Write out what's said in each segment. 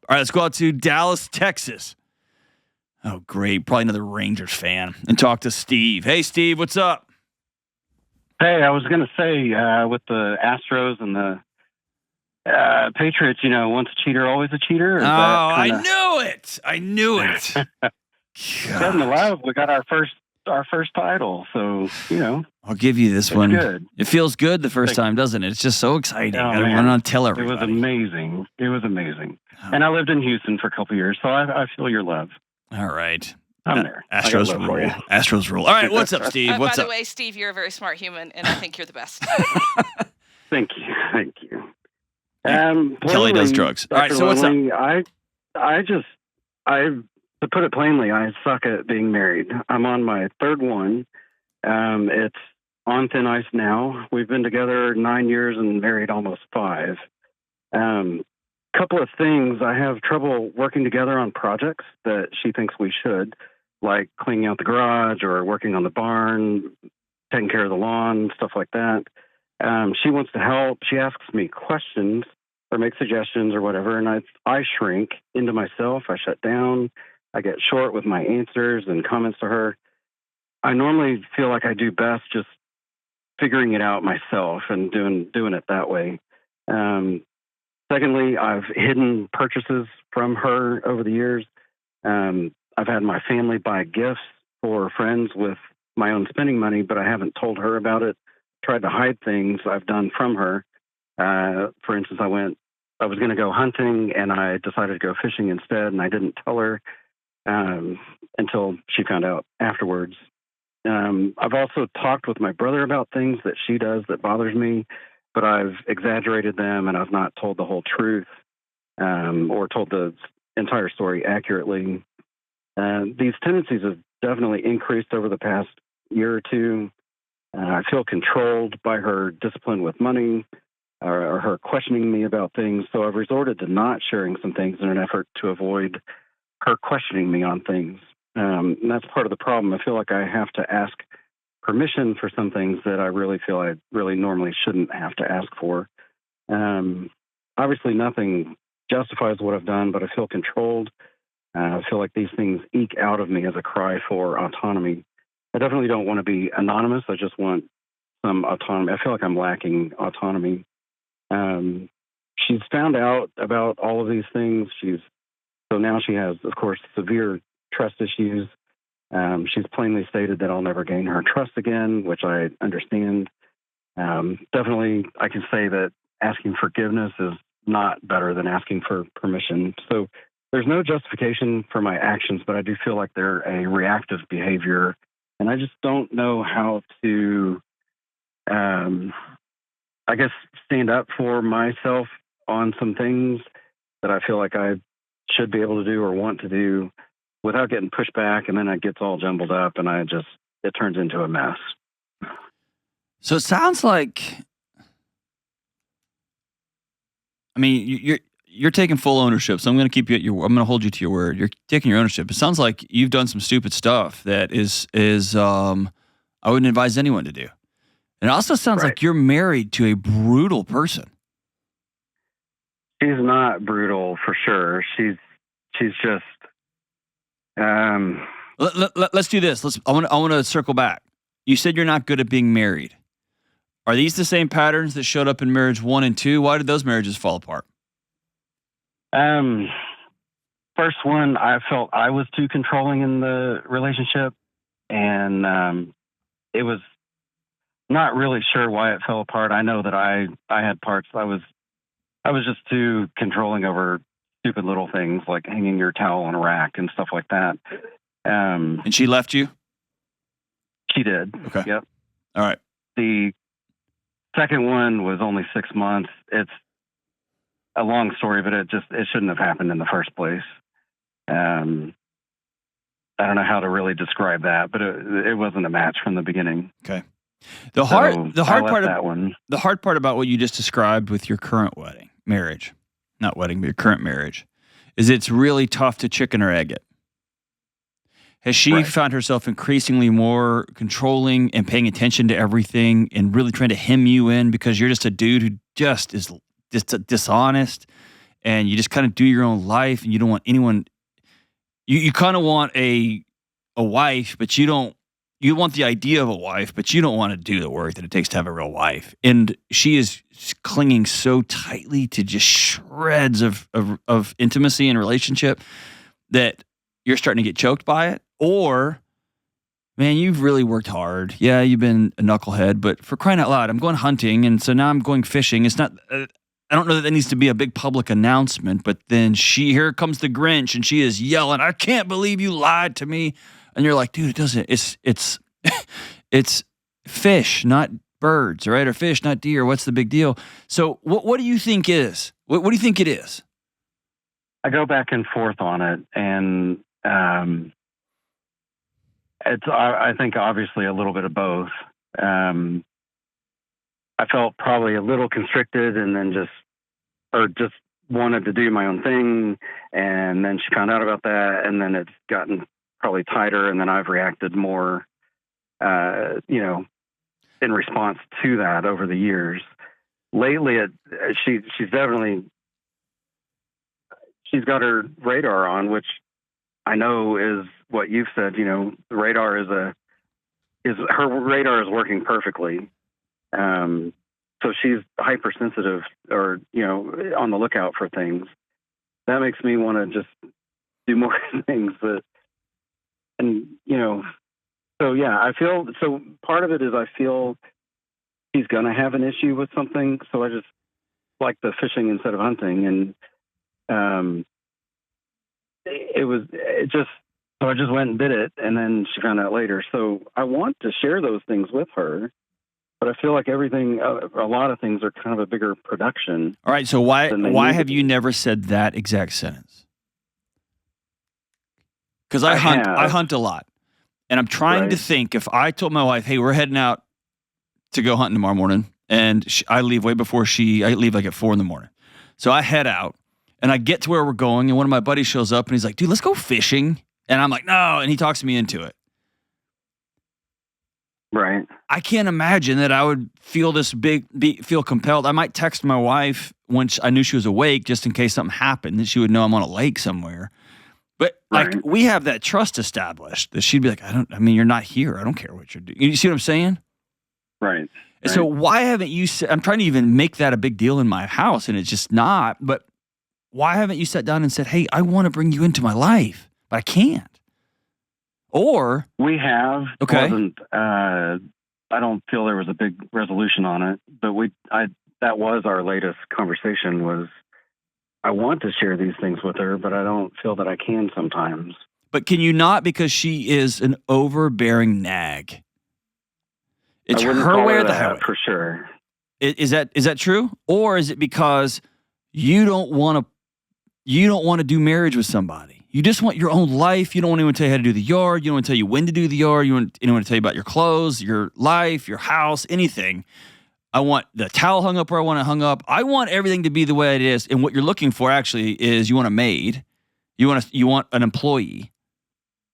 All right, let's go out to Dallas, Texas. Oh, great. Probably another Rangers fan. And talk to Steve. Hey, Steve, what's up? Hey, I was going to say with the Astros and the Patriots, once a cheater, always a cheater. I knew it. I knew it. 7-11, we got our first title. So, I'll give you this one. Good. It feels good the first time, doesn't it? It's just so exciting. I want to tell everybody. It was amazing. Oh. And I lived in Houston for a couple of years, so I feel your love. All right. I'm there. Astros rule. Astros rule. All right, what's up, Steve? What's up? By the way, Steve, you're a very smart human, and I think you're the best. Thank you. Kelly does drugs. All right, so what's up? To put it plainly, I suck at being married. I'm on my third one. It's on thin ice now. We've been together 9 years and married almost 5. Couple of things. I have trouble working together on projects that she thinks we should, like cleaning out the garage or working on the barn, taking care of the lawn, stuff like that. She wants to help. She asks me questions or make suggestions or whatever, and I shrink into myself. I shut down. I get short with my answers and comments to her. I normally feel like I do best just figuring it out myself and doing it that way. Secondly, I've hidden purchases from her over the years. I've had my family buy gifts for friends with my own spending money, but I haven't told her about it. Tried to hide things I've done from her. For instance, I was going to go hunting and I decided to go fishing instead, and I didn't tell her until she found out afterwards. I've also talked with my brother about things that she does that bothers me, but I've exaggerated them and I've not told the whole truth or told the entire story accurately. These tendencies have definitely increased over the past year or two. I feel controlled by her discipline with money or her questioning me about things, so I've resorted to not sharing some things in an effort to avoid her questioning me on things. And that's part of the problem. I feel like I have to ask permission for some things that I really feel I really normally shouldn't have to ask for. Obviously, nothing justifies what I've done, but I feel controlled. I feel like these things eke out of me as a cry for autonomy. I definitely don't want to be anonymous. I just want some autonomy. I feel like I'm lacking autonomy. She's found out about all of these things. So now she has, of course, severe trust issues. She's plainly stated that I'll never gain her trust again, which I understand. Definitely, I can say that asking forgiveness is not better than asking for permission. So there's no justification for my actions, but I do feel like they're a reactive behavior. And I just don't know how to, stand up for myself on some things that I feel like I should be able to do or want to do without getting pushed back, and then it gets all jumbled up, and it turns into a mess. So it sounds like, I mean, you're taking full ownership. So I'm going to keep you. I'm going to hold you to your word. You're taking your ownership. It sounds like you've done some stupid stuff that is I wouldn't advise anyone to do. And it also sounds like you're married to a brutal person. She's not brutal for sure. She's just. Let's do this. I want to circle back. You said you're not good at being married. Are these the same patterns that showed up in marriage 1 and 2? Why did those marriages fall apart? First one, I felt I was too controlling in the relationship, and it was not really sure why it fell apart. I know that I had parts. I was just too controlling over stupid little things like hanging your towel on a rack and stuff like that. And she left you? She did. Okay. Yep. All right. The second one was only 6 months. It's a long story, but it shouldn't have happened in the first place. I don't know how to really describe that, but it wasn't a match from the beginning. Okay. The hard part about what you just described with your current marriage, but your current marriage, is it's really tough to chicken or egg it. Has she found herself increasingly more controlling and paying attention to everything and really trying to hem you in because you're just a dude who just is just dishonest and you just kind of do your own life, and you don't want anyone. You kind of want a wife, but you don't. You want the idea of a wife, but you don't want to do the work that it takes to have a real wife. And she is clinging so tightly to just shreds of intimacy and relationship that you're starting to get choked by it. Or, man, you've really worked hard. Yeah, you've been a knucklehead, but for crying out loud, I'm going hunting, and so now I'm going fishing. It's not. I don't know that needs to be a big public announcement, but then here comes the Grinch, and she is yelling, "I can't believe you lied to me." And you're like, dude, it doesn't. It's it's fish, not birds, right? Or fish, not deer. What's the big deal? So what do you think is? What do you think it is? I go back and forth on it, and it's I think obviously a little bit of both. I felt probably a little constricted, and then just wanted to do my own thing, and then she found out about that, and then it's gotten probably tighter, and then I've reacted more, in response to that over the years. Lately, she's definitely, she's got her radar on, which I know is what you've said. The radar her radar is working perfectly. So she's hypersensitive, or on the lookout for things. That makes me want to just do more things. So yeah, I feel, so part of it is I feel he's going to have an issue with something. So I just like the fishing instead of hunting. And, so I just went and did it, and then she found out later. So I want to share those things with her, but I feel like a lot of things are kind of a bigger production. All right. So why have you never said that exact sentence? Because I hunt a lot, and I'm trying to think, if I told my wife, "Hey, we're heading out to go hunting tomorrow morning," and I leave way before I leave like at 4 a.m. So I head out, and I get to where we're going, and one of my buddies shows up, and he's like, "Dude, let's go fishing." And I'm like, "No," and he talks me into it. Right. I can't imagine that I would feel feel compelled. I might text my wife once I knew she was awake, just in case something happened, that she would know I'm on a lake somewhere. But we have that trust established that she'd be like, you're not here. I don't care what you're doing. You see what I'm saying? Right. So why haven't you said, I'm trying to even make that a big deal in my house, and it's just not, but why haven't you sat down and said, "Hey, I want to bring you into my life, but I can't"? Or we have, okay. I don't feel there was a big resolution on it, but that was our latest conversation, was I want to share these things with her, but I don't feel that I can sometimes. But can you not, because she is an overbearing nag? It's her way or the highway. For sure. Is that true? Or is it because you don't want to do marriage with somebody? You just want your own life. You don't want anyone to tell you how to do the yard. You don't want to tell you when to do the yard. You don't want anyone to tell you about your clothes, your life, your house, anything. I want the towel hung up where I want it hung up. I want everything to be the way it is. And what you're looking for actually is, you want a maid. You want an employee.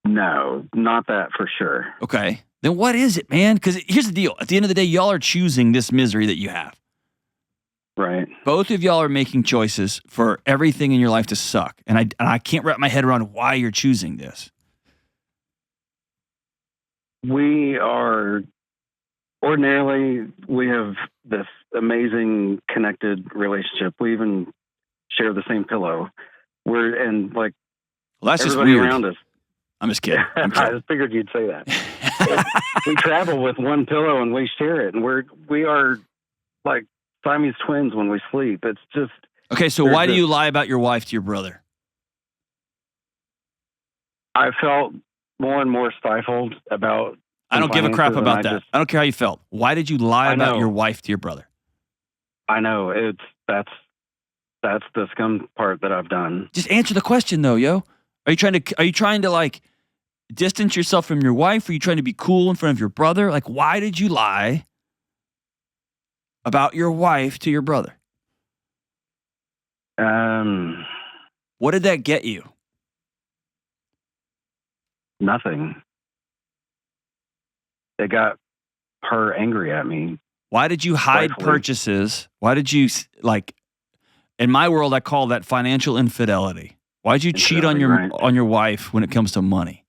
No, not that for sure. Okay. Then what is it, man? Because here's the deal. At the end of the day, y'all are choosing this misery that you have. Right. Both of y'all are making choices for everything in your life to suck. And I can't wrap my head around why you're choosing this. Ordinarily, we have this amazing connected relationship. We even share the same pillow. Well, that's just everybody weird. Around us. I'm just kidding. I just figured you'd say that. We travel with one pillow and we share it, and we are like Siamese twins when we sleep. It's just okay. So why do you lie about your wife to your brother? I felt more and more stifled about. I don't give a crap about that. I don't care how you felt. Why did you lie about your wife to your brother? I know that's the scum part that I've done. Just answer the question though, yo. Are you trying to like distance yourself from your wife? Are you trying to be cool in front of your brother? Like, why did you lie about your wife to your brother? What did that get you? Nothing. It got her angry at me. Why did you hide purchases? Why did you In my world, I call that financial infidelity. Why'd you cheat on your wife when it comes to money?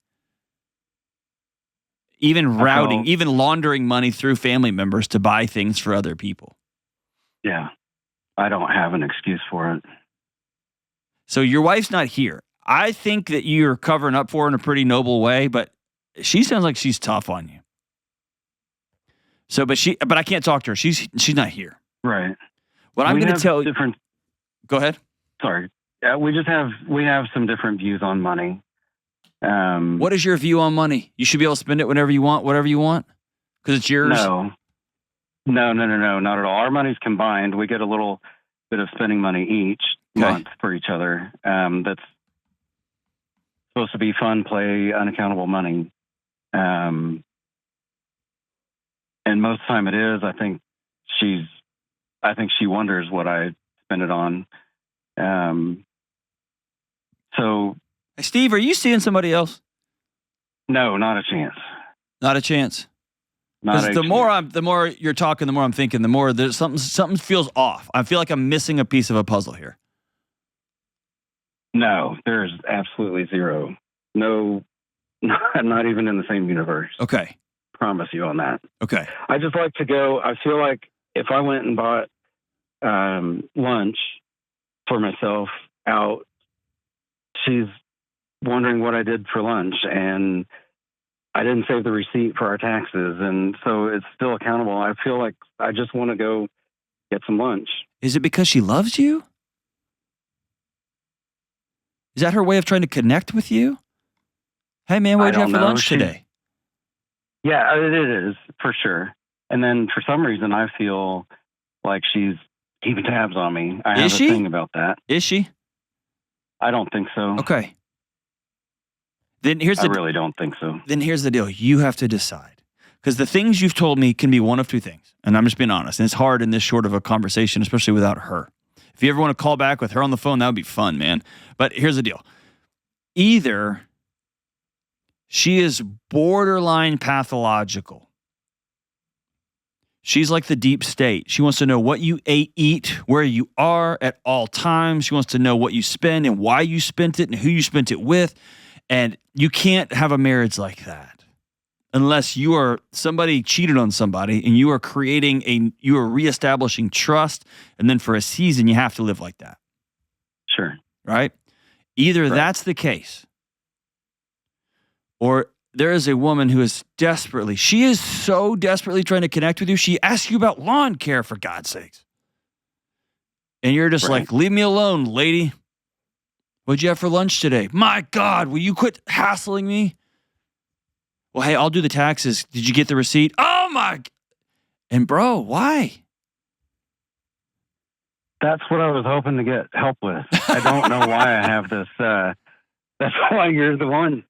Even laundering money through family members to buy things for other people. Yeah. I don't have an excuse for it. So your wife's not here. I think that you're covering up for her in a pretty noble way, but she sounds like she's tough on you. So, but I can't talk to her. She's not here. Right. What I'm going to tell you. Go ahead. Sorry. We have some different views on money. What is your view on money? You should be able to spend it whenever you want, whatever you want, because it's yours. No, not at all. Our money's combined. We get a little bit of spending money each month for each other. That's supposed to be fun, play, unaccountable money. And most of the time it is. I think she wonders what I spend it on. So, hey, Steve, are you seeing somebody else? No, not a chance. Not a chance. Because the more you're talking, the more I'm thinking, the more there's something feels off. I feel like I'm missing a piece of a puzzle here. No, there's absolutely zero. No, not even in the same universe. Okay. Promise you on that. Okay. I just like to go. I feel like if I went and bought lunch for myself out, she's wondering what I did for lunch, and I didn't save the receipt for our taxes, and so it's still accountable. I feel like I just want to go get some lunch. Is it because she loves you? Is that her way of trying to connect with you? Hey, man, what did you have for lunch today? Yeah, it is, for sure. And then for some reason, I feel like she's keeping tabs on me. I have a thing about that. Is she? I don't think so. Okay. I really don't think so. Then here's the deal. You have to decide. Because the things you've told me can be one of two things. And I'm just being honest. And it's hard in this short of a conversation, especially without her. If you ever want to call back with her on the phone, that would be fun, man. But here's the deal. Either she is borderline pathological. She's like the deep state. She wants to know what you eat, where you are at all times. She wants to know what you spend and why you spent it and who you spent it with. And you can't have a marriage like that unless somebody cheated on somebody and you are reestablishing trust. And then for a season, you have to live like that. Sure. Right? Either that's the case, or there is a woman who is so desperately trying to connect with you. She asks you about lawn care, for God's sakes. And you're just like, leave me alone, lady. What'd you have for lunch today? My God, will you quit hassling me? Well, hey, I'll do the taxes. Did you get the receipt? Oh, my. And bro, why? That's what I was hoping to get help with. I don't know why I have this. That's why you're the one.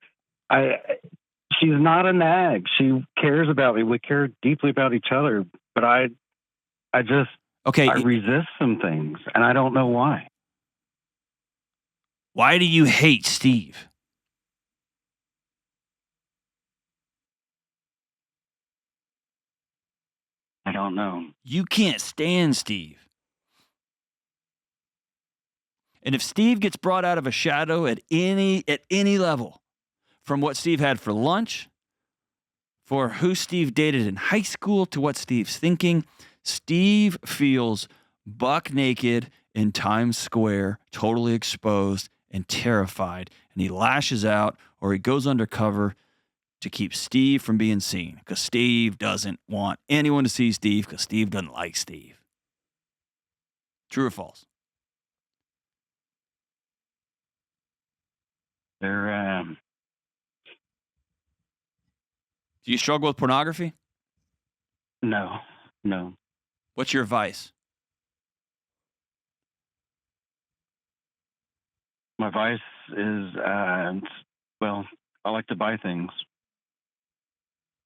She's not a nag. She cares about me. We care deeply about each other. But I resist some things, and I don't know why. Why do you hate Steve? I don't know. You can't stand Steve. And if Steve gets brought out of a shadow at any level, from what Steve had for lunch, for who Steve dated in high school, to what Steve's thinking, Steve feels buck naked in Times Square, totally exposed and terrified, and he lashes out or he goes undercover to keep Steve from being seen, because Steve doesn't want anyone to see Steve, because Steve doesn't like Steve. True or false? Do you struggle with pornography? No. What's your vice? My vice is, I like to buy things.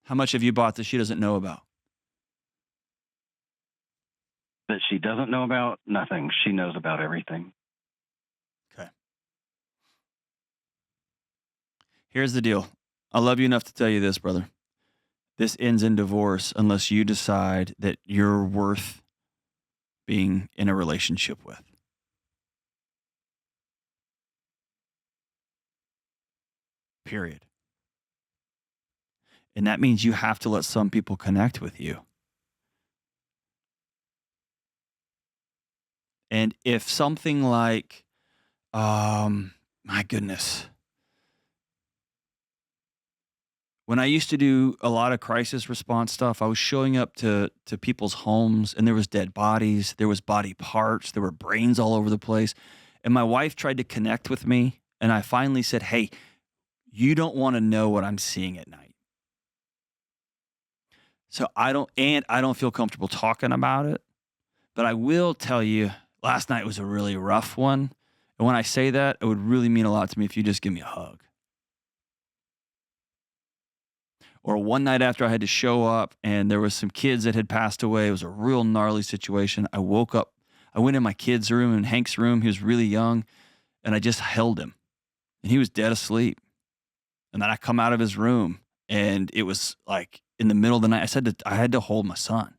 How much have you bought that she doesn't know about? That she doesn't know about? Nothing. She knows about everything. Okay. Here's the deal. I love you enough to tell you this, brother. This ends in divorce unless you decide that you're worth being in a relationship with. period. And that means you have to let some people connect with you. And if something like, my goodness, when I used to do a lot of crisis response stuff, I was showing up to people's homes and there was dead bodies, there was body parts, there were brains all over the place. And my wife tried to connect with me. And I finally said, hey, you don't want to know what I'm seeing at night. So I don't feel comfortable talking about it, but I will tell you, last night was a really rough one. And when I say that, it would really mean a lot to me if you just give me a hug. Or one night after I had to show up and there was some kids that had passed away. It was a real gnarly situation. I woke up, I went in my kid's room, in Hank's room. He was really young, and I just held him. And he was dead asleep. And then I come out of his room, and it was like in the middle of the night. I had to hold my son.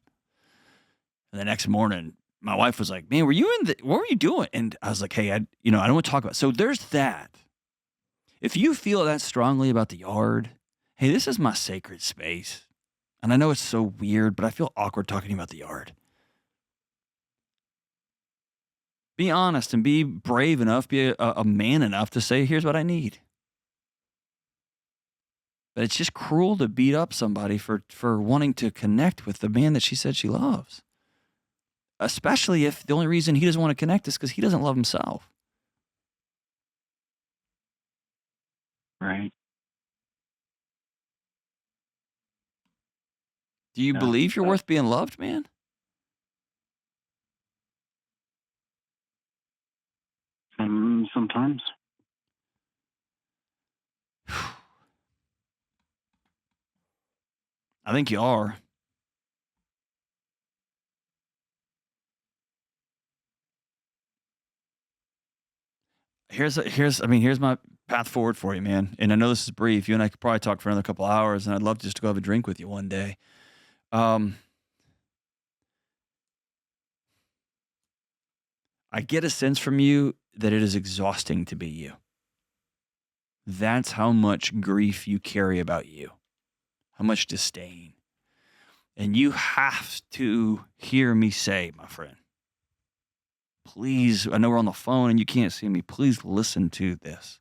And the next morning, my wife was like, man, what were you doing? And I was like, hey, I don't want to talk about it. So there's that. If you feel that strongly about the yard, hey, this is my sacred space. And I know it's so weird, but I feel awkward talking about the yard. Be honest and be brave enough, be a man enough to say, here's what I need. But it's just cruel to beat up somebody for wanting to connect with the man that she said she loves. Especially if the only reason he doesn't want to connect is because he doesn't love himself. Right. Do you believe you're worth being loved, man? Sometimes. I think you are. Here's my path forward for you, man. And I know this is brief. You and I could probably talk for another couple hours, and I'd love just to go have a drink with you one day. I get a sense from you that it is exhausting to be you. That's how much grief you carry about you, how much disdain. And you have to hear me say, my friend, please, I know we're on the phone and you can't see me. Please listen to this.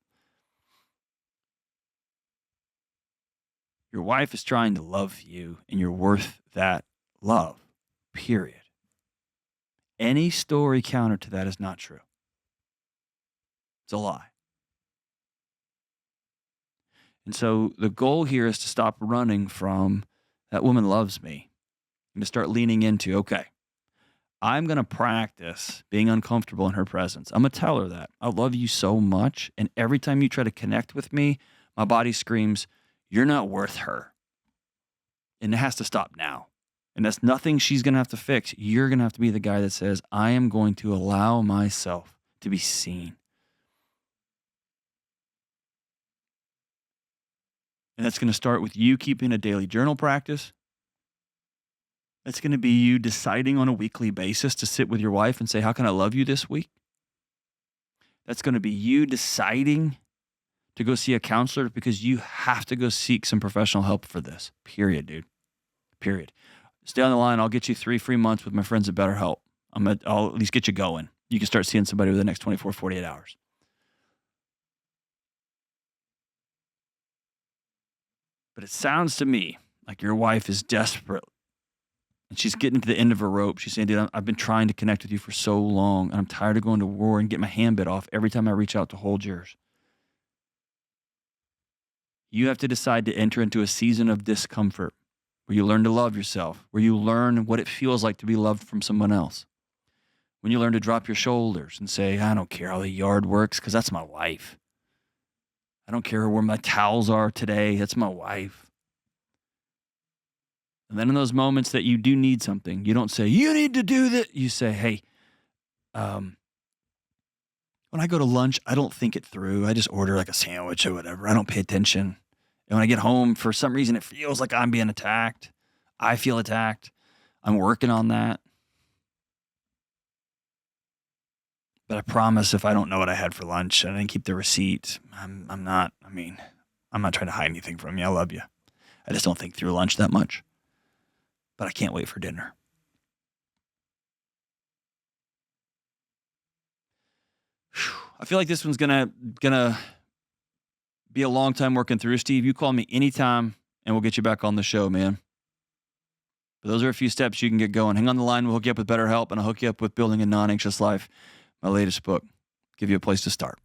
Your wife is trying to love you, and you're worth that love, period. Any story counter to that is not true. It's a lie. And so the goal here is to stop running from that woman loves me and to start leaning into, okay, I'm going to practice being uncomfortable in her presence. I'm going to tell her that. I love you so much. And every time you try to connect with me, my body screams, you're not worth her. And it has to stop now. And that's nothing she's going to have to fix. You're going to have to be the guy that says, I am going to allow myself to be seen. And that's going to start with you keeping a daily journal practice. That's going to be you deciding on a weekly basis to sit with your wife and say, how can I love you this week? That's going to be you deciding to go see a counselor because you have to go seek some professional help for this. Period, dude. Period. Stay on the line. I'll get you 3 free months with my friends at BetterHelp. I'll at least get you going. You can start seeing somebody within the next 24, 48 hours. But it sounds to me like your wife is desperate. And she's getting to the end of her rope. She's saying, dude, I've been trying to connect with you for so long, and I'm tired of going to war and get my hand bit off every time I reach out to hold yours. You have to decide to enter into a season of discomfort where you learn to love yourself, where you learn what it feels like to be loved from someone else. When you learn to drop your shoulders and say, I don't care how the yard works because that's my wife. I don't care where my towels are today. That's my wife. And then in those moments that you do need something, you don't say, you need to do that. You say, hey, when I go to lunch, I don't think it through. I just order like a sandwich or whatever. I don't pay attention. And when I get home, for some reason, it feels like I'm being attacked. I feel attacked. I'm working on that. But I promise if I don't know what I had for lunch and I didn't keep the receipt, I'm not, I'm not trying to hide anything from you. I love you. I just don't think through lunch that much. But I can't wait for dinner. Whew. I feel like this one's gonna be a long time working through. Steve, you call me anytime and we'll get you back on the show, man. But those are a few steps you can get going. Hang on the line. We'll hook you up with BetterHelp, and I'll hook you up with Building a Non-Anxious Life, my latest book. Give you a place to start.